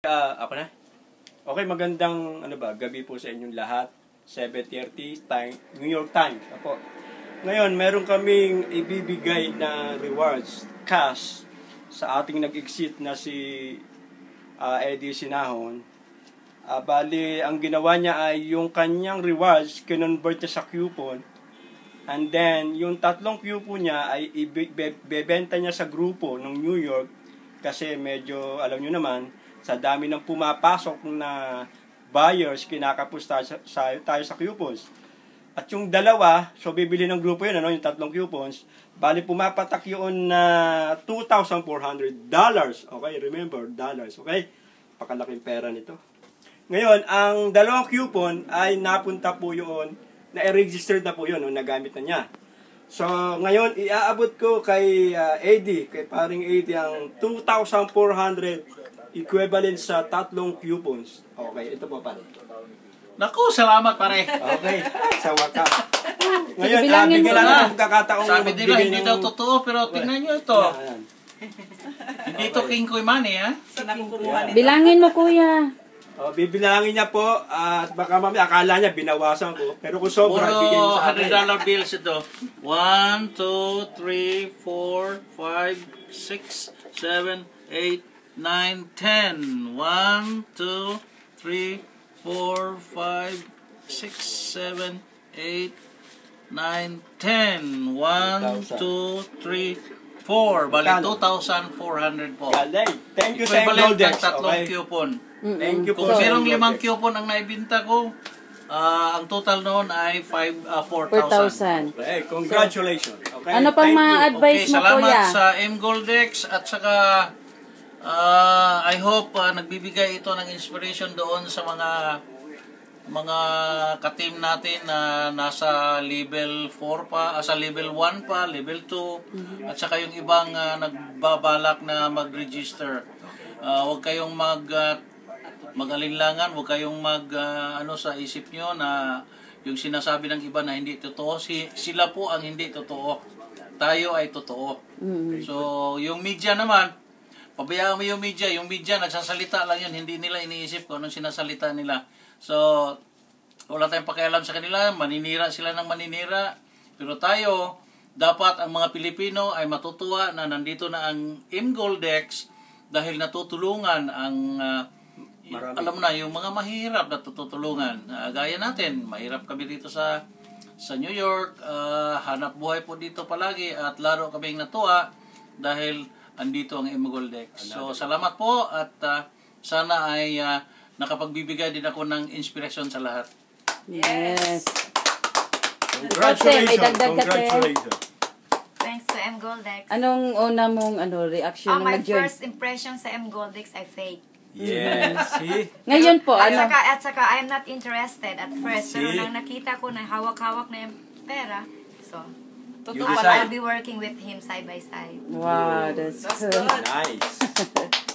Ako na? Okay, magandang gabi po sa inyong lahat. 7:30 time, New York Times. Apo. Ngayon, meron kaming ibibigay na rewards, cash, sa ating nag-exit na si Eddie Sinahon. Bali, ang ginawa niya ay yung kanyang rewards, kinonvert niya sa coupon. And then, yung 3 coupon niya ay ibebenta niya sa grupo ng New York kasi medyo, alam nyo naman, sa dami ng pumapasok na buyers, kinakapos tayo sa coupons. At yung dalawa, so bibili ng grupo yun, yung 3 coupons, bali pumapatak yun na $2,400. Okay, remember, dollars, okay? Pakalaking pera nito. Ngayon, ang 2 coupon ay napunta po yun, na-registered na po yun, nagamit na niya. So, ngayon, iaabot ko kay Eddie, kay paring Eddie, ang 2,400 equivalent sa 3 coupons. Okay, ito po pare. Naku, salamat pare. Okay, sa wakas. Ngayon, bigyan natin ang pagkakataong sabi nila, hindi daw totoo, pero tingnan nyo ito. Hindi ito King Koy Money, ha? Bilangin mo, kuya. Bibilangin niya po, at baka mamaya akala niya binawasan ko. Pero kung sobra, bigyan niyo sa akin. $100 bills ito. 1, 2, 3, 4, 5, 6, 7, 8, 9, 10. 1, 2, 3, 4, 5, 6, 7, 8, 9, 10. 1, 2, 3, 4. Bali, 2,400 po. Galing. Thank you sa Equivalent Goldex. ng 3 coupon. Thank you po. Kung merong 5 coupon ang naibinta ko, ang total noon ay 4,000. Okay, congratulations. Okay, Ano pang mga advice mo, salamat kuya? sa M Goldex at saka I hope nagbibigay ito ng inspiration doon sa mga ka-team natin na nasa level 4 pa, sa level 1 pa, level 2, at saka yung ibang nagbabalak na mag-register. Huwag kayong mag-alinlangan, huwag kayong sa isip nyo na yung sinasabi ng iba na hindi totoo. Sila po ang hindi totoo. Tayo ay totoo. So, yung media naman, pabayaan mo yung media. Yung media, nagsasalita lang yun. Hindi nila iniisip kung anong sinasalita nila. So, wala tayong pakialam sa kanila. Maninira sila ng maninira. Pero tayo, dapat ang mga Pilipino ay matutuwa na nandito na ang M Goldex dahil natutulungan ang alam mo na, yung mga mahirap na tutulungan. Gaya natin, mahirap kami dito sa New York. Hanap buhay po dito palagi at laro kaming natuwa dahil andito ang M Goldex. So, salamat po at sana ay nakapagbibigay din ako ng inspirasyon sa lahat. Yes. Congratulations. Congratulations. Thanks to M Goldex. Anong una mong reaction nung My nag-join? first impression sa M Goldex ay fake. Yes, see? Ngayon po, At saka I'm not interested at first. Pero See? nang nakita ko na hawak-hawak na yung pera, so, You totoo decide. I'll be working with him side by side. Wow, that's good. Nice.